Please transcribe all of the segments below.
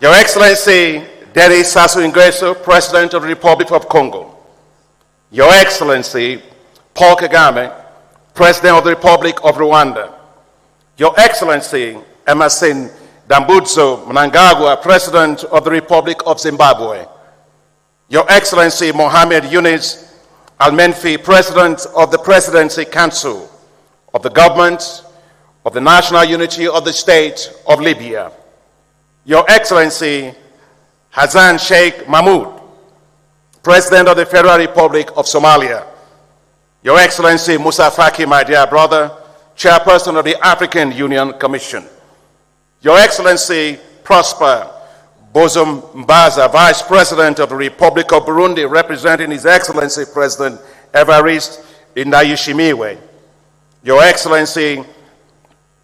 Your Excellency, Denis Sassou Nguesso, President of the Republic of Congo. Your Excellency, Paul Kagame, President of the Republic of Rwanda. Your Excellency, Emerson Dambudzo Mnangagwa, President of the Republic of Zimbabwe. Your Excellency, Mohamed Yunus Al-Menfi, President of the Presidency Council of the Government of the National Unity of the State of Libya. Your Excellency, Hassan Sheikh Mahmoud, President of the Federal Republic of Somalia. Your Excellency, Musa Faki, my dear brother, Chairperson of the African Union Commission. Your Excellency, Prosper Bozum Mbaza, Vice President of the Republic of Burundi, representing His Excellency President Evariste Ndayishimiye. Your Excellency,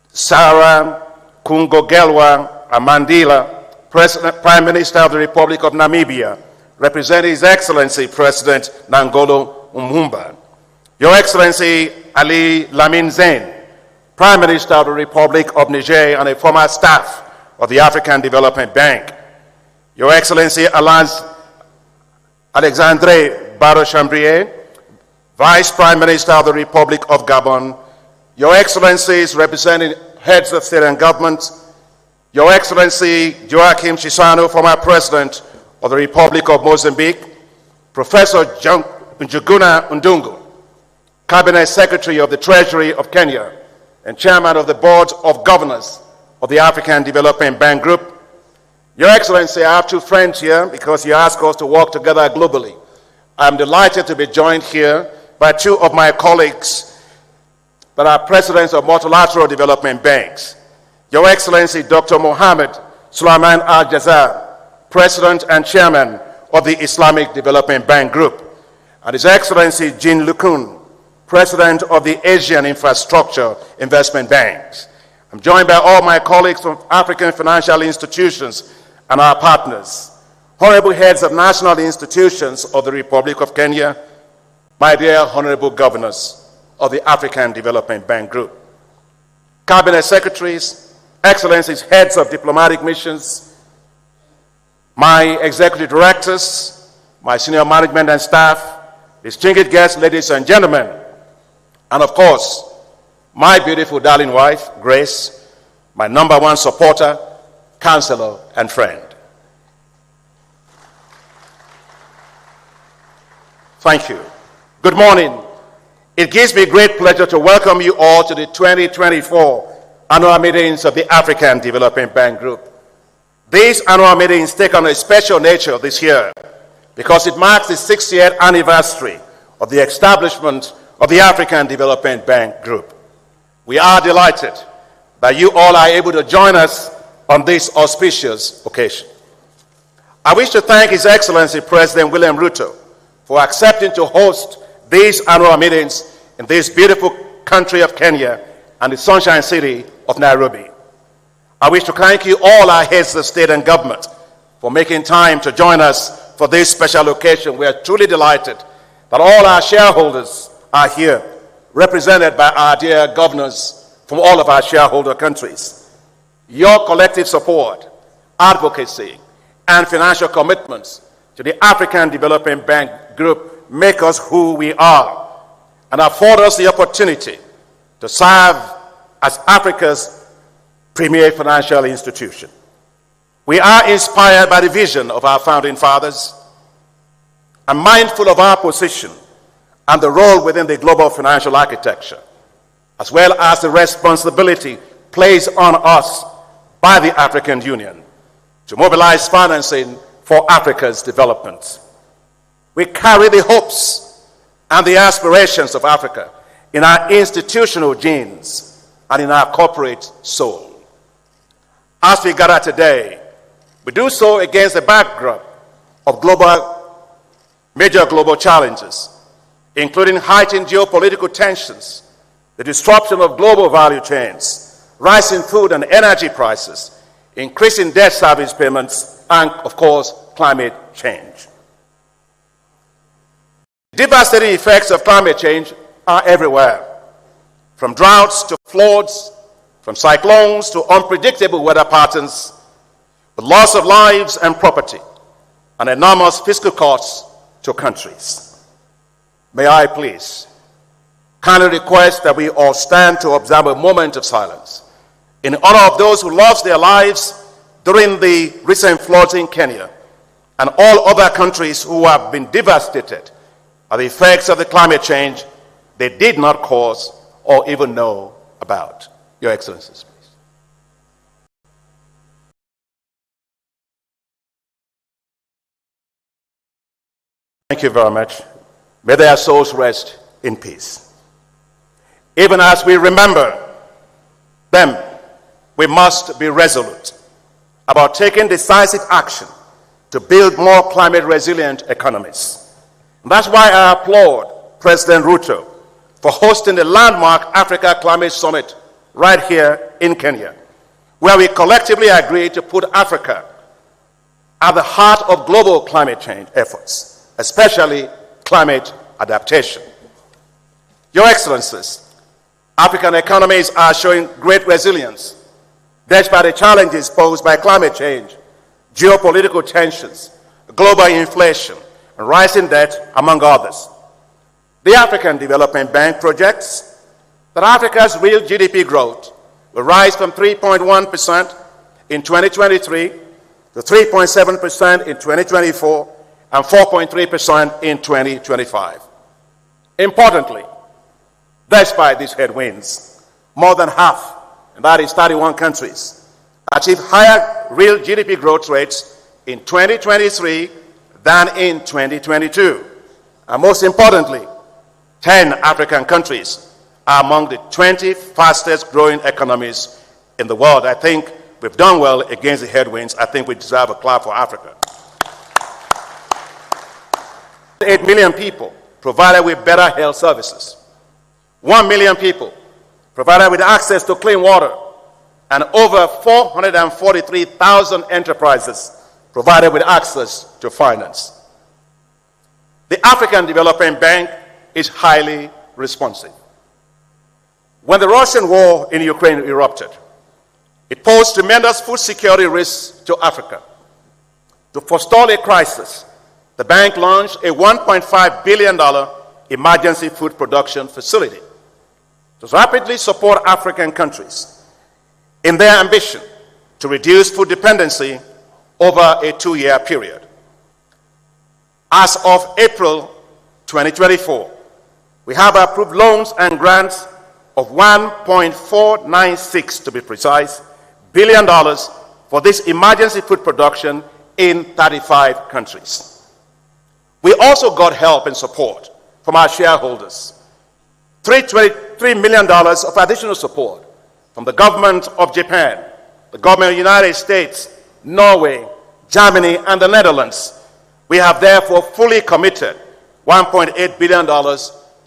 Sarah Kungogelwa Amandila, Prime Minister of the Republic of Namibia, representing His Excellency President Nangolo Umumba. Your Excellency Ali Lamin Zain, Prime Minister of the Republic of Niger and a former staff of the African Development Bank. Your Excellency Alexandre Baro-Chambrier, Vice Prime Minister of the Republic of Gabon. Your Excellencies representing heads of state and government. Your Excellency Joachim Chissano, former President of the Republic of Mozambique. Professor Njuguna Ndungu, Cabinet Secretary of the Treasury of Kenya and Chairman of the Board of Governors of the African Development Bank Group. Your Excellency, I have two friends here because you asked us to work together globally. I'm delighted to be joined here by two of my colleagues that are presidents of multilateral development banks. Your Excellency, Dr. Mohammed Sulaiman Al-Jazar, President and Chairman of the Islamic Development Bank Group, and His Excellency Jean Lukun, President of the Asian Infrastructure Investment Banks. I'm joined by all my colleagues from African financial institutions and our partners, honorable heads of national institutions of the Republic of Kenya, my dear honorable governors of the African Development Bank Group, cabinet secretaries, excellencies, heads of diplomatic missions, my executive directors, my senior management and staff, distinguished guests, ladies and gentlemen, and of course, my beautiful darling wife, Grace, my number one supporter, counselor, and friend. Thank you. Good morning. It gives me great pleasure to welcome you all to the 2024 annual meetings of the African Development Bank Group. These annual meetings take on a special nature this year because it marks the 60th anniversary of the establishment of the African Development Bank Group. We are delighted that you all are able to join us on this auspicious occasion. I wish to thank His Excellency President William Ruto for accepting to host these annual meetings in this beautiful country of Kenya and the Sunshine City of Nairobi. I wish to thank you all, our heads of state and government, for making time to join us for this special occasion. We are truly delighted that all our shareholders are here, represented by our dear governors from all of our shareholder countries. Your collective support, advocacy, and financial commitments to the African Development Bank Group make us who we are and afford us the opportunity to serve as Africa's premier financial institution. We are inspired by the vision of our founding fathers and mindful of our position and the role within the global financial architecture, as well as the responsibility placed on us by the African Union to mobilize financing for Africa's development. We carry the hopes and the aspirations of Africa in our institutional genes and in our corporate soul. As we gather today, we do so against the backdrop of major global challenges, including heightened geopolitical tensions, the disruption of global value chains, rising food and energy prices, increasing debt service payments, and, of course, climate change. Devastating effects of climate change are everywhere, from droughts to floods, from cyclones to unpredictable weather patterns. with loss of lives and property and enormous fiscal costs to countries. May I please kindly request that we all stand to observe a moment of silence in honor of those who lost their lives during the recent floods in Kenya and all other countries who have been devastated by the effects of the climate change they did not cause or even know about. Your Excellencies, please. Thank you very much. May their souls rest in peace. Even as we remember them, we must be resolute about taking decisive action to build more climate-resilient economies. And that's why I applaud President Ruto for hosting the landmark Africa Climate Summit right here in Kenya, where we collectively agreed to put Africa at the heart of global climate change efforts, especially climate adaptation. Your Excellencies, African economies are showing great resilience despite the challenges posed by climate change, geopolitical tensions, global inflation, and rising debt, among others. The African Development Bank projects that Africa's real GDP growth will rise from 3.1% in 2023 to 3.7% in 2024 and 4.3% in 2025. Importantly, despite these headwinds, more than half, and that is 31 countries, achieved higher real GDP growth rates in 2023 than in 2022. And most importantly, 10 African countries are among the 20 fastest growing economies in the world. I think we've done well against the headwinds. I think we deserve a clap for Africa. 8 million people provided with better health services. 1 million people provided with access to clean water, and over 443,000 enterprises provided with access to finance. The African Development Bank is highly responsive. When the Russian war in Ukraine erupted, it posed tremendous food security risks to Africa. To forestall a crisis, the bank launched a $1.5 billion emergency food production facility to rapidly support African countries in their ambition to reduce food dependency over a 2-year period. As of April 2024, we have approved loans and grants of $1.496, to be precise, billion for this emergency food production in 35 countries. We also got help and support from our shareholders. $3 million of additional support from the government of Japan, the government of the United States, Norway, Germany, and the Netherlands. We have therefore fully committed $1.8 billion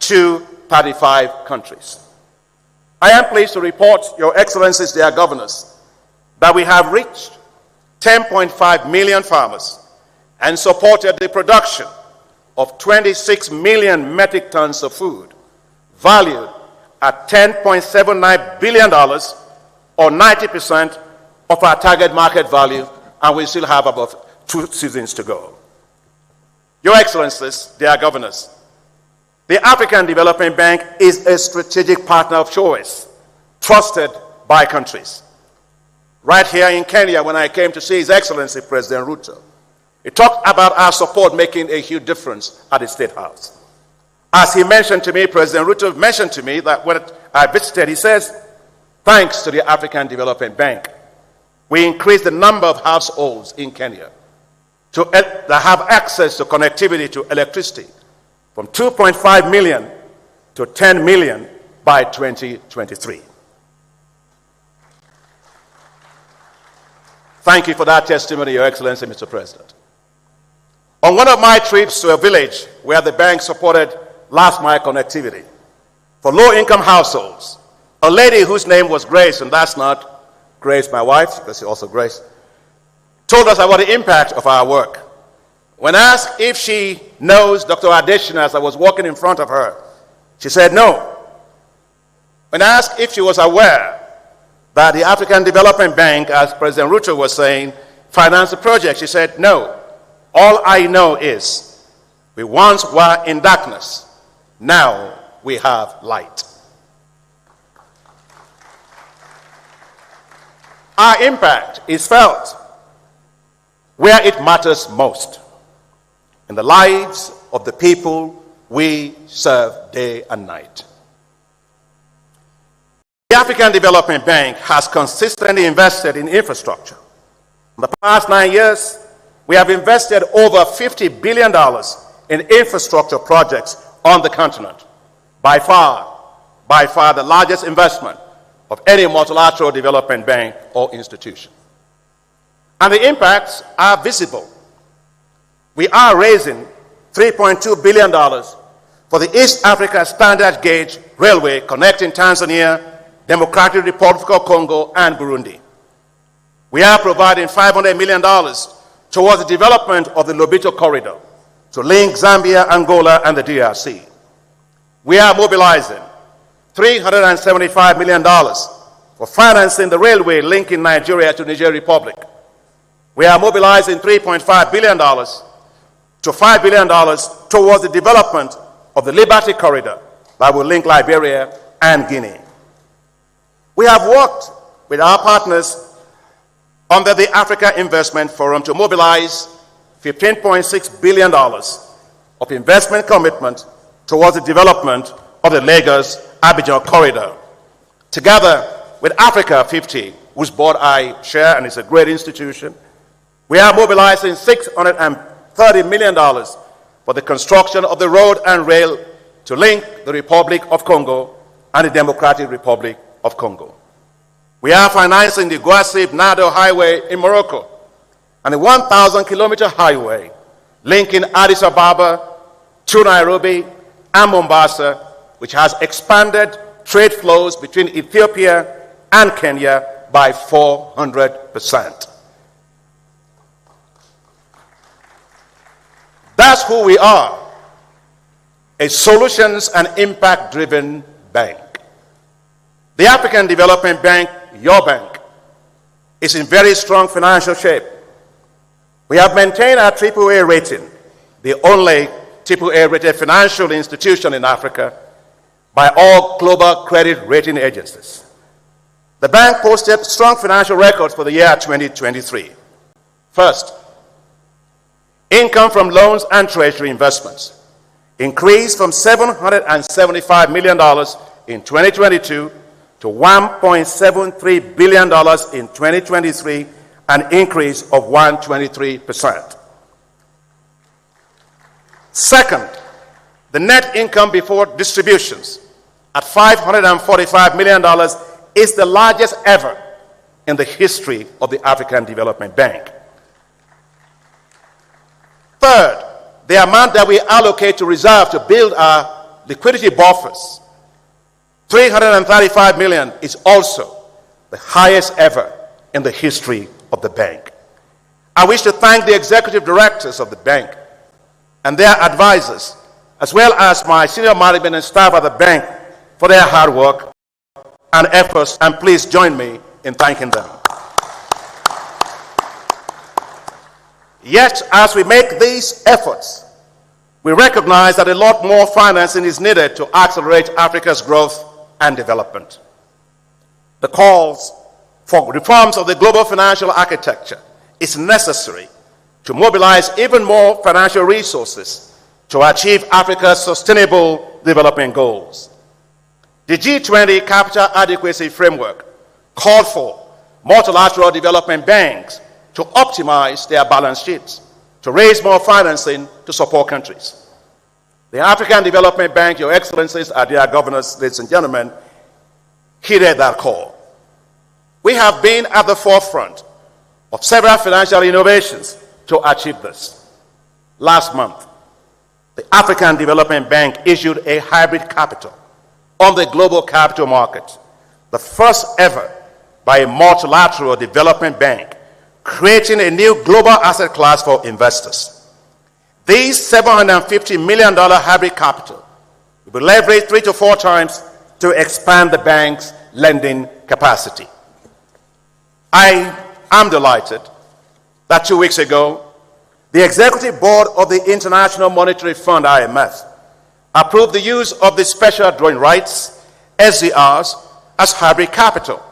to 35 countries. I am pleased to report, Your Excellencies, dear governors, that we have reached 10.5 million farmers and supported the production of 26 million metric tons of food, valued at $10.79 billion, or 90% of our target market value, and we still have about 2 seasons to go. Your Excellencies, dear governors, the African Development Bank is a strategic partner of choice, trusted by countries. Right here in Kenya, when I came to see His Excellency President Ruto, he talked about our support making a huge difference at the State House. As he mentioned to me, President Ruto mentioned to me that when I visited, he says, thanks to the African Development Bank, we increased the number of households in Kenya that have access to connectivity to electricity from 2.5 million to 10 million by 2023. Thank you for that testimony, Your Excellency, Mr. President. On one of my trips to a village where the bank supported last-mile connectivity for low-income households, a lady whose name was Grace, and that's not Grace, my wife, because she's also Grace, told us about the impact of our work. When asked if she knows Dr. Adeshina as I was walking in front of her, she said no. When asked if she was aware that the African Development Bank, as President Ruto was saying, finance the project? She said, no. All I know is we once were in darkness. Now we have light. Our impact is felt where it matters most, in the lives of the people we serve day and night. The African Development Bank has consistently invested in infrastructure. In the past 9 years, we have invested over $50 billion in infrastructure projects on the continent. By far the largest investment of any multilateral development bank or institution. And the impacts are visible. We are raising $3.2 billion for the East Africa Standard Gauge Railway connecting Tanzania, Democratic Republic of Congo, and Burundi. We are providing $500 million towards the development of the Lobito Corridor to link Zambia, Angola, and the DRC. We are mobilizing $375 million for financing the railway linking Nigeria to Niger Republic. We are mobilizing $3.5 billion to $5 billion towards the development of the Liberty Corridor that will link Liberia and Guinea. We have worked with our partners under the Africa Investment Forum to mobilize $15.6 billion of investment commitment towards the development of the Lagos-Abidjan corridor. Together with Africa 50, whose board I share and is a great institution, we are mobilizing $630 million for the construction of the road and rail to link the Republic of Congo and the Democratic Republic of Congo. We are financing the Guasib-Nado Highway in Morocco and the 1,000-kilometer highway linking Addis Ababa to Nairobi and Mombasa, which has expanded trade flows between Ethiopia and Kenya by 400%. That's who we are, a solutions and impact-driven bank. The African Development Bank, your bank, is in very strong financial shape. We have maintained our AAA rating, the only AAA-rated financial institution in Africa, by all global credit rating agencies. The bank posted strong financial records for the year 2023. First, income from loans and treasury investments increased from $775 million in 2022 to $1.73 billion in 2023, an increase of 123%. Second, the net income before distributions at $545 million is the largest ever in the history of the African Development Bank. Third, the amount that we allocate to reserve to build our liquidity buffers, $335 million, is also the highest ever in the history of the bank. I wish to thank the executive directors of the bank and their advisors, as well as my senior management and staff at the bank for their hard work and efforts, and please join me in thanking them. Yet, as we make these efforts, we recognize that a lot more financing is needed to accelerate Africa's growth and development. The calls for reforms of the global financial architecture is necessary to mobilize even more financial resources to achieve Africa's sustainable development goals. The G20 Capital Adequacy Framework called for multilateral development banks to optimize their balance sheets, to raise more financing to support countries. The African Development Bank, Your Excellencies, our dear governors, ladies and gentlemen, heeded that call. We have been at the forefront of several financial innovations to achieve this. Last month, the African Development Bank issued a hybrid capital on the global capital market, the first ever by a multilateral development bank, creating a new global asset class for investors. These $750 million hybrid capital will be leveraged 3 to 4 times to expand the bank's lending capacity. I am delighted that 2 weeks ago, the Executive Board of the International Monetary Fund, IMF, approved the use of the Special Drawing Rights, SDRs, as hybrid capital,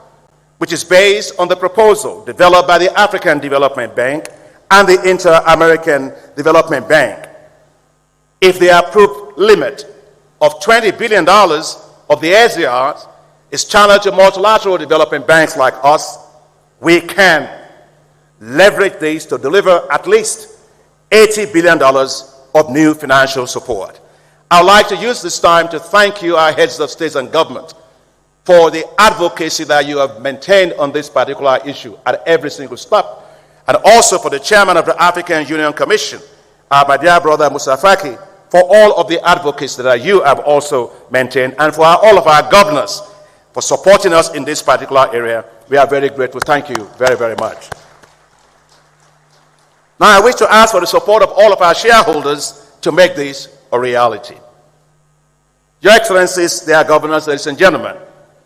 which is based on the proposal developed by the African Development Bank and the Inter-American Development Bank. If the approved limit of $20 billion of the SDRs is channeled to multilateral development banks like us, we can leverage these to deliver at least $80 billion of new financial support. I would like to use this time to thank you, our heads of states and government, for the advocacy that you have maintained on this particular issue at every single step, and also for the chairman of the African Union Commission, my dear brother Musa Faki, for all of the advocacy that you have also maintained, and for all of our governors for supporting us in this particular area. We are very grateful. Thank you very, very much. Now I wish to ask for the support of all of our shareholders to make this a reality. Your Excellencies, dear governors, ladies and gentlemen,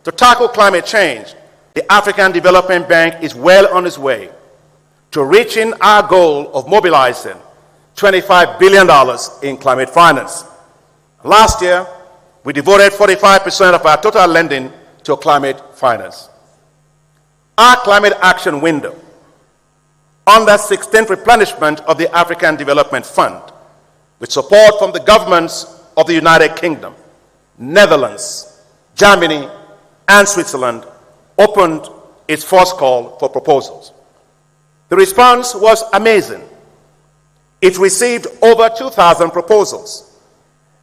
to tackle climate change, the African Development Bank is well on its way to reaching our goal of mobilizing $25 billion in climate finance. Last year, we devoted 45% of our total lending to climate finance. Our climate action window, under 16th replenishment of the African Development Fund, with support from the governments of the United Kingdom, Netherlands, Germany, and Switzerland, opened its first call for proposals. The response was amazing. It received over 2,000 proposals,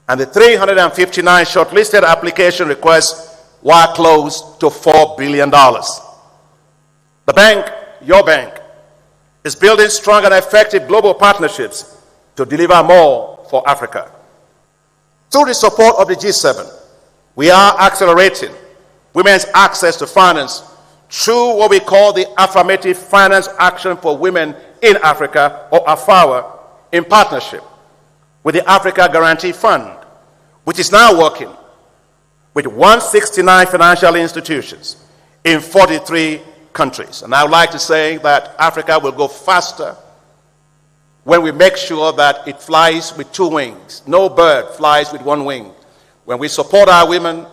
and the 359 shortlisted application requests were close to $4 billion. The bank, your bank, is building strong and effective global partnerships to deliver more for Africa. Through the support of the G7, we are accelerating women's access to finance through what we call the Affirmative Finance Action for Women in Africa, or AFAWA, in partnership with the Africa Guarantee Fund, which is now working with 169 financial institutions in 43 countries. And I would like to say that Africa will go faster when we make sure that it flies with two wings. No bird flies with one wing. When we support our women,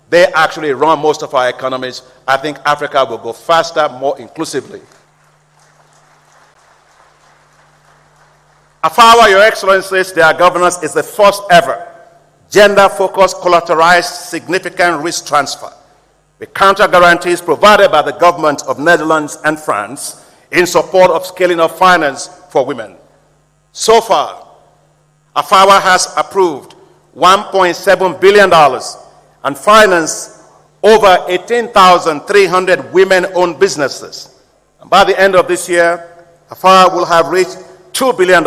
they actually run most of our economies. I think Africa will go faster, more inclusively. AFAWA, Your Excellencies, their governance is the first ever gender-focused collateralized significant risk transfer with counter guarantees provided by the government of Netherlands and France in support of scaling up finance for women. So far, AFAWA has approved $1.7 billion and financed over 18,300 women-owned businesses. And by the end of this year, AFAWA will have reached $2 billion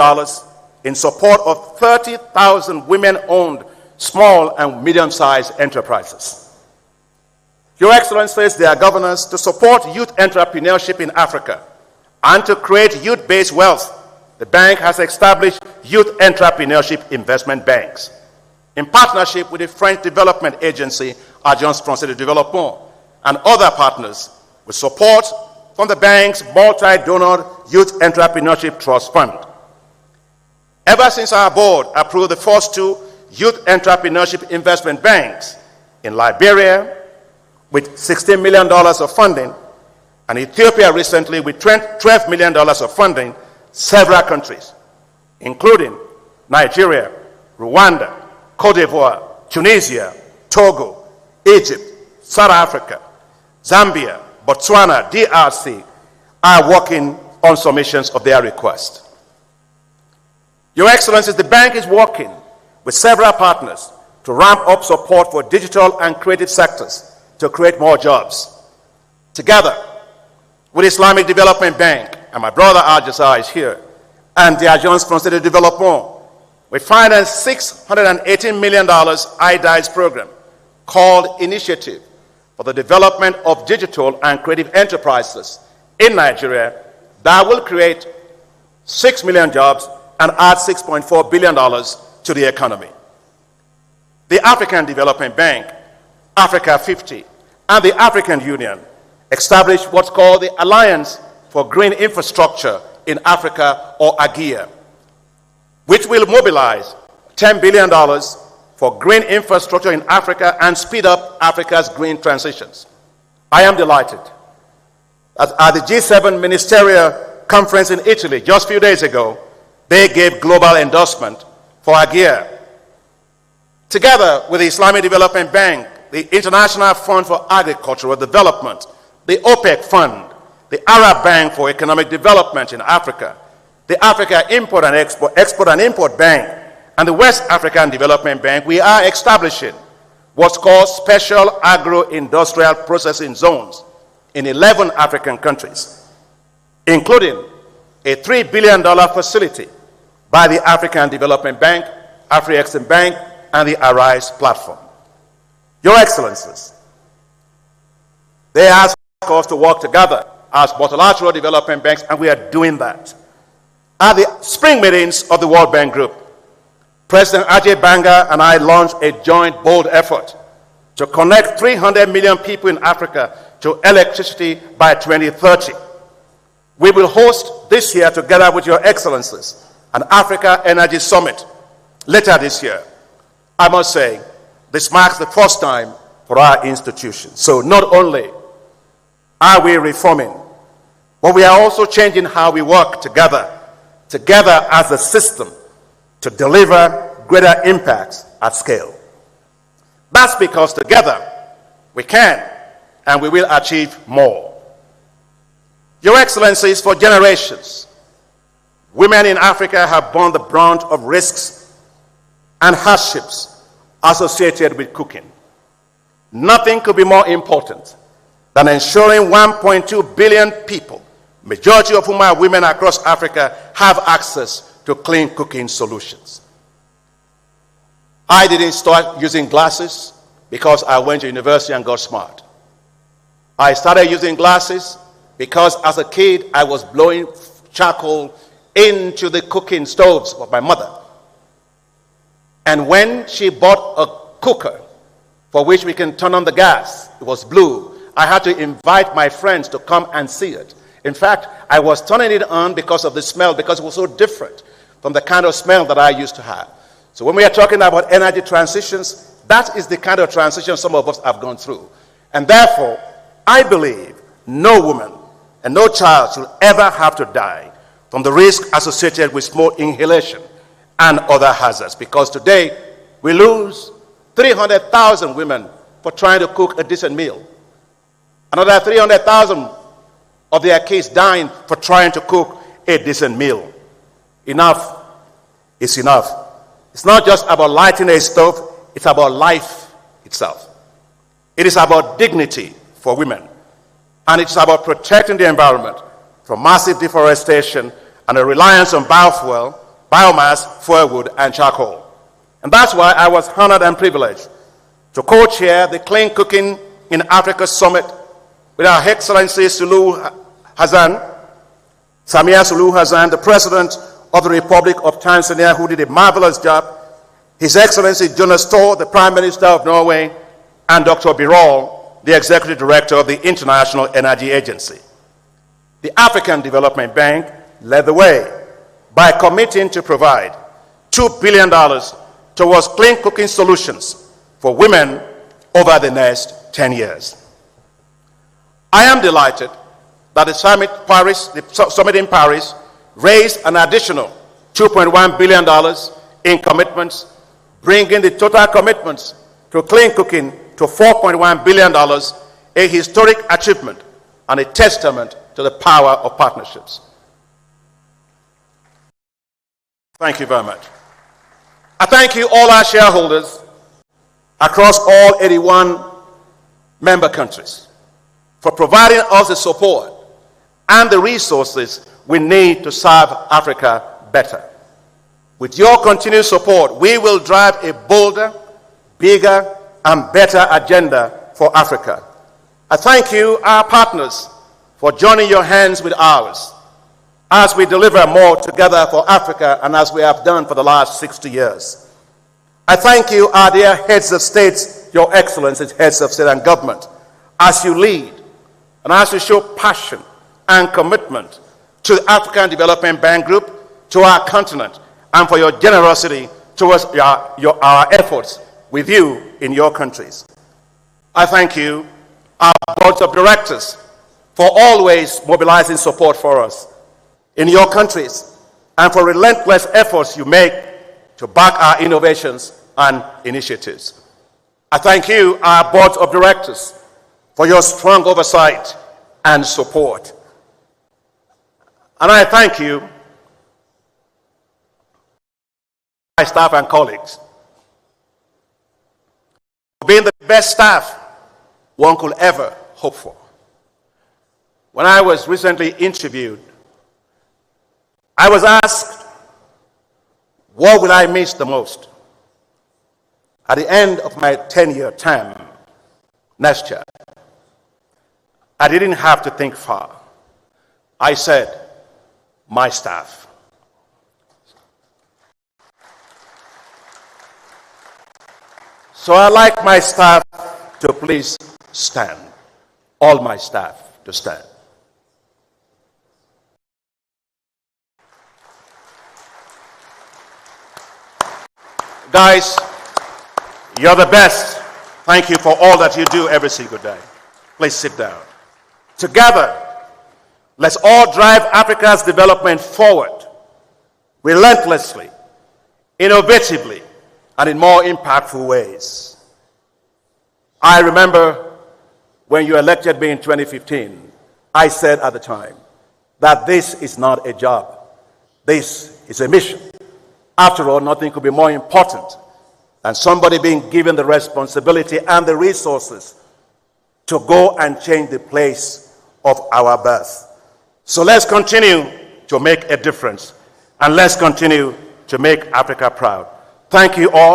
in support of 30,000 women-owned small and medium-sized enterprises. Your Excellencies, they are governors to support youth entrepreneurship in Africa and to create youth-based wealth. The bank has established youth entrepreneurship investment banks in partnership with the French Development Agency, Agence Française de Développement, and other partners with support from the bank's multi-donor Youth Entrepreneurship Trust Fund. Ever since our board approved the first two Youth Entrepreneurship Investment Banks in Liberia with $16 million of funding, and Ethiopia recently with $12 million of funding, several countries, including Nigeria, Rwanda, Cote d'Ivoire, Tunisia, Togo, Egypt, South Africa, Zambia, Botswana, DRC, are working on submissions of their request. Your Excellencies, the bank is working with several partners to ramp up support for digital and creative sectors to create more jobs. Together with Islamic Development Bank, and my brother AJAABU is here, and the Agence Française de Développement, we financed $618 million ADVERTISE program called Initiative for the Development of Digital and Creative Enterprises in Nigeria that will create 6 million jobs and add $6.4 billion to the economy. The African Development Bank, Africa 50, and the African Union established what's called the Alliance for Green Infrastructure in Africa, or AGIA, which will mobilize $10 billion for green infrastructure in Africa and speed up Africa's green transitions. I am delighted that at the G7 Ministerial Conference in Italy just a few days ago, they gave global endorsement for AGIA. Together with the Islamic Development Bank, the International Fund for Agricultural Development, the OPEC Fund, the Arab Bank for Economic Development in Africa, the Africa Export and Import Bank, and the West African Development Bank, we are establishing what's called special agro-industrial processing zones in 11 African countries, including a $3 billion facility by the African Development Bank, Afri-Exim Bank, and the Arise platform. Your Excellencies, they ask us to work together as multilateral development banks, and we are doing that. At the spring meetings of the World Bank Group, President AJAABU and I launched a joint bold effort to connect 300 million people in Africa to electricity by 2030. We will host this year, together with Your Excellencies, an Africa Energy Summit later this year. I must say, this marks the first time for our institution. So not only are we reforming, but we are also changing how we work together as a system to deliver greater impacts at scale. That's because together we can and we will achieve more. Your Excellencies, for generations, women in Africa have borne the brunt of risks and hardships associated with cooking. Nothing could be more important than ensuring 1.2 billion people, majority of whom are women across Africa, have access to clean cooking solutions. I didn't start using glasses because I went to university and got smart. I started using glasses because as a kid I was blowing charcoal into the cooking stoves of my mother. And when she bought a cooker for which we can turn on the gas, it was blue, I had to invite my friends to come and see it. In fact, I was turning it on because of the smell, because it was so different from the kind of smell that I used to have. So when we are talking about energy transitions, that is the kind of transition some of us have gone through. And therefore, I believe no woman and no child should ever have to die from the risk associated with smoke inhalation and other hazards. Because today, we lose 300,000 women for trying to cook a decent meal. Another 300,000 of their kids dying for trying to cook a decent meal. Enough is enough. It's not just about lighting a stove, it's about life itself. It is about dignity for women. And it's about protecting the environment from massive deforestation and a reliance on biofuel, biomass, firewood, and charcoal. And that's why I was honored and privileged to co-chair the Clean Cooking in Africa Summit with Our Excellency Samia Suluhu Hassan, the President of the Republic of Tanzania, who did a marvelous job, His Excellency Jonas Thor, the Prime Minister of Norway, and Dr. Birol, the Executive Director of the International Energy Agency. The African Development Bank led the way by committing to provide $2 billion towards clean cooking solutions for women over the next 10 years. I am delighted that the summit in Paris raised an additional $2.1 billion in commitments, bringing the total commitments to clean cooking to $4.1 billion, a historic achievement and a testament to the power of partnerships. Thank you very much. I thank you, all our shareholders across all 81 member countries, for providing us the support and the resources we need to serve Africa better. With your continued support, we will drive a bolder, bigger, and better agenda for Africa. I thank you, our partners, for joining your hands with ours as we deliver more together for Africa, and as we have done for the last 60 years. I thank you, our dear heads of states, your excellencies, heads of state and government, as you lead and as you show passion and commitment to the African Development Bank Group, to our continent, and for your generosity towards our efforts with you in your countries. I thank you, our boards of directors, for always mobilizing support for us in your countries and for relentless efforts you make to back our innovations and initiatives. I thank you, our board of directors, for your strong oversight and support. And I thank you, my staff and colleagues, for being the best staff one could ever hope for. When I was recently interviewed, I was asked, what will I miss the most? At the end of my 10-year term, next year, I didn't have to think far. I said, my staff. So I'd like my staff to please stand. All my staff to stand. Guys, you're the best. Thank you for all that you do every single day. Please sit down. Together, let's all drive Africa's development forward, relentlessly, innovatively, and in more impactful ways. I remember when you elected me in 2015, I said at the time that this is not a job. This is a mission. After all, nothing could be more important than somebody being given the responsibility and the resources to go and change the place of our birth. So let's continue to make a difference, and let's continue to make Africa proud. Thank you all.